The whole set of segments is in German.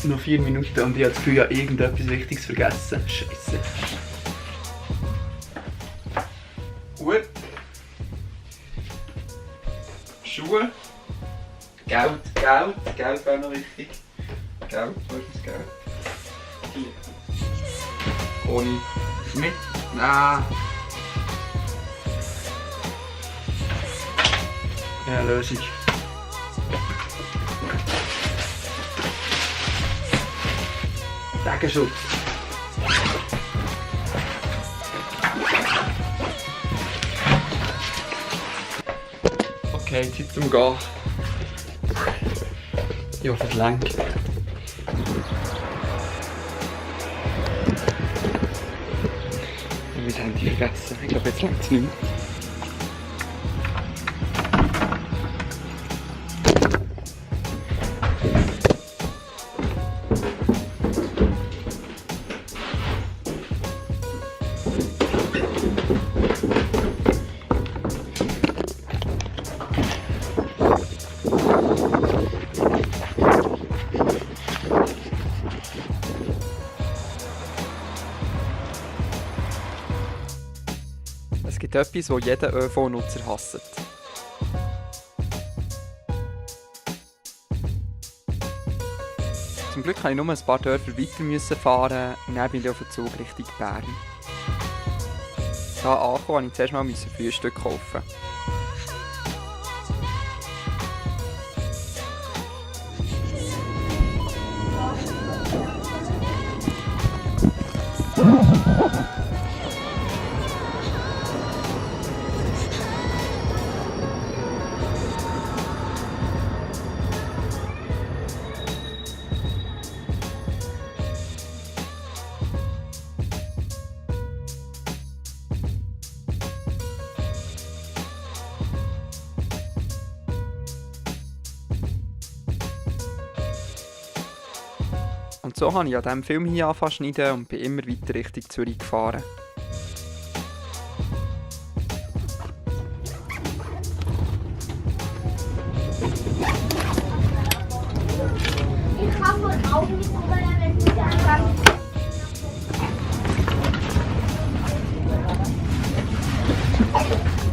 Noch 4 Minuten und ich habe das Gefühl, ich habe irgendetwas Wichtiges vergessen. Scheiße. Gut. Schuhe. Geld wäre noch wichtig. Geld, wo ist das Geld? Hier. Ohne mit. Ah. Ja, Lösung. Degenschutz. Okay, Zeit zum Gehen. Ich hoffe, es reicht. Ich habe mein Handy vergessen. Ich glaube, jetzt reicht es nicht mehr. Es gibt etwas, das jeder ÖV-Nutzer hasst. Zum Glück musste ich nur ein paar Dörfer weiter fahren und dann bin ich auf den Zug Richtung Bern. Da angekommen musste ich zuerst mal Frühstück kaufen. Und so habe ich an diesem Film hier angefangen zu schneiden und bin immer weiter Richtung Zürich gefahren. Ich kann wohl auch nicht rüber, wenn ich anfange.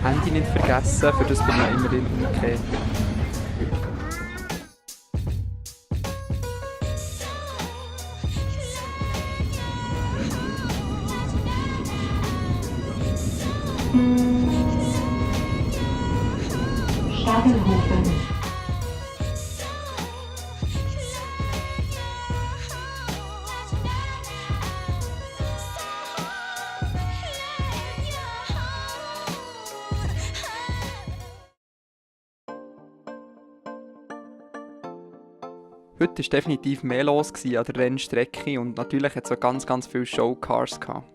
Handy nicht vergessen, für das bin ich immer in umgekehrt. Stadelhofen. Heute war definitiv mehr los an der Rennstrecke und natürlich hat es auch ganz viele Showcars gehabt.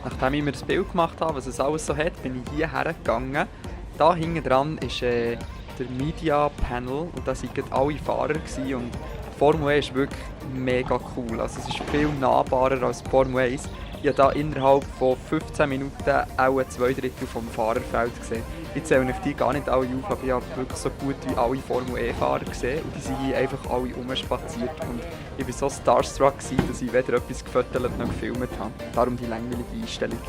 Nachdem ich mir das Bild gemacht habe, was es alles so hat, bin ich hierher gegangen. Da hinten dran ist der Media Panel und da waren alle Fahrer gewesen, und die Formel 1 ist wirklich mega cool. Also es ist viel nahbarer als die Formel 1. Ich habe hier innerhalb von 15 Minuten auch 2/3 vom Fahrerfeld gesehen. Ich zähle euch die gar nicht alle auf, aber ich habe wirklich so gut wie alle Formel-E-Fahrer gesehen und die sind hier einfach alle rumspaziert und ich war so starstruck, dass ich weder etwas gefotografiert noch gefilmt habe. Darum die langweilige Einstellung.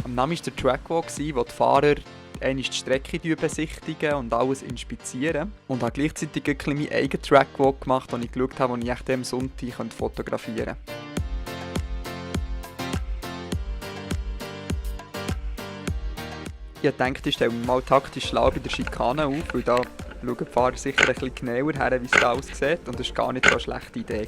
Am Nachmittag war der Trackwalk, wo die Fahrer einmal die Strecke besichtigen und alles inspizieren. Und habe gleichzeitig meinen eigenen Trackwalk gemacht, wo ich geschaut habe, wo ich echt am Sonntag fotografieren konnte. Ich dachte, ich stelle mich mal taktisch schlau bei der Schikane auf, weil da schauen die Fahrer sicher ein bisschen genauer her, wie es da aussieht. Und das war gar nicht so eine schlechte Idee.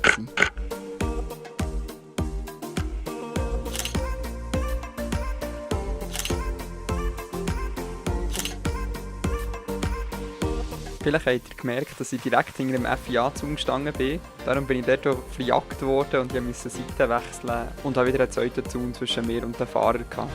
Vielleicht habt ihr gemerkt, dass ich direkt hinter dem FIA-Zaun gestanden bin. Darum bin ich dort auch verjagt worden und ich musste Seiten wechseln und habe wieder einen zweiten Zaun zwischen mir und den Fahrern gehabt.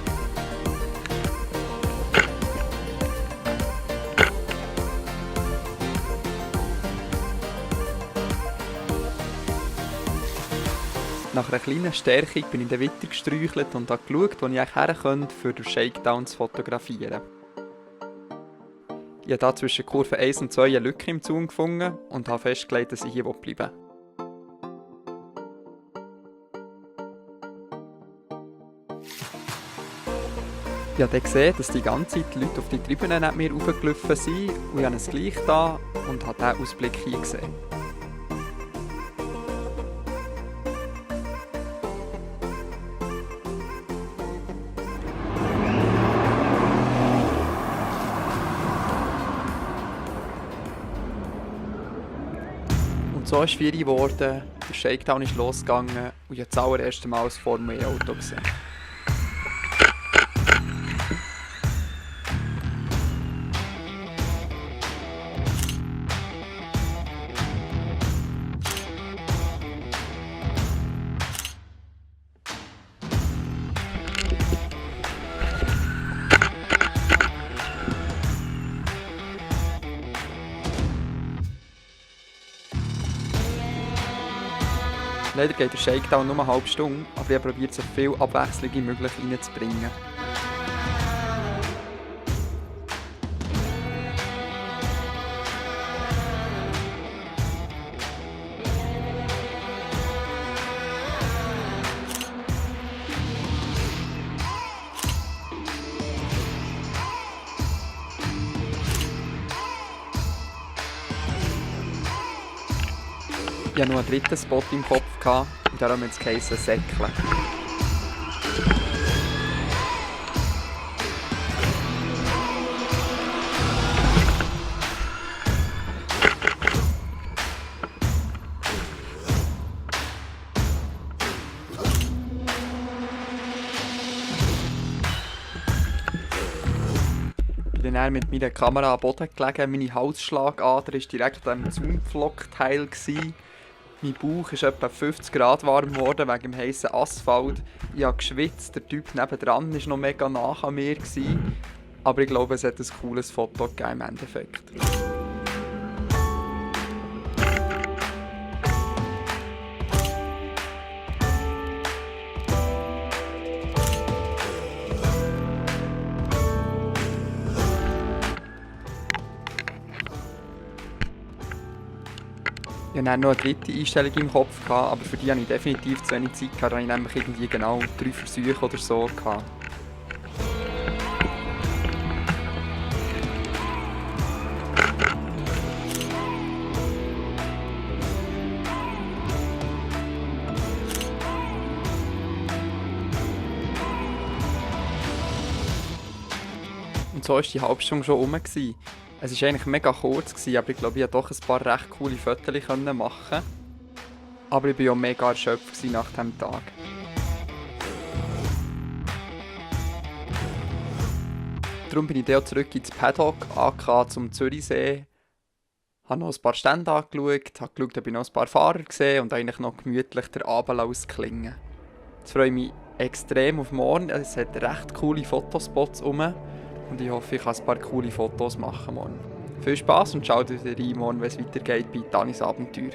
Nach einer kleinen Stärkung bin ich dann weiter gesträuchelt und habe geschaut, wo ich her könnte, um den Shakedown zu fotografieren. Ich habe hier zwischen Kurve 1 und 2 eine Lücke im Zaun gefunden und habe festgelegt, dass ich hier bleiben will. Ich habe dann gesehen, dass die ganze Zeit die Leute auf die Tribüne neben mir raufgelaufen sind und ich habe es gleich da und habe diesen Ausblick hier gesehen. Und so ist 4 Uhr geworden, der Shakedown ist losgegangen und ich habe das allererste Mal das Formel-E-Auto gesehen. Leider geht der Shakedown nur eine halbe Stunde, aber ich habe probiert, so viel Abwechslung wie möglich reinzubringen. Ich hatte noch einen dritten Spot im Kopf und darum hat es geheissen «Säckle». Ich bin dann mit meiner Kamera am Boden gelegen, meine Halsschlagader war direkt an dem Zaunpflockteil. Mein Bauch ist etwa 50 Grad warm geworden wegen dem heißen Asphalt. Ich habe geschwitzt, der Typ nebendran war noch mega nah an mir. Aber ich glaube, es hat ein cooles Foto gegeben im Endeffekt. Ich hatte noch eine dritte Einstellung im Kopf, aber für die hatte ich definitiv zu wenig Zeit. Da hatte ich nämlich irgendwie genau 3 Versuche oder so. Und so war die Halbstunde schon rum. Es war eigentlich mega kurz, aber ich glaube, ich konnte doch ein paar recht coole Fotos machen. Aber ich war auch mega erschöpft nach diesem Tag. Darum bin ich dann auch zurück ins Paddock, AK zum Zürichsee. Ich habe noch ein paar Stände angeschaut, habe geschaut, ob ich noch ein paar Fahrer gesehen und eigentlich noch gemütlich den Abend ausklingen. Jetzt freue ich mich extrem auf morgen. Es hat recht coole Fotospots rum. Und ich hoffe, ich kann ein paar coole Fotos machen morgen. Viel Spass und schaut wieder rein, morgen, wenn es weitergeht bei Tanis Abenteuer.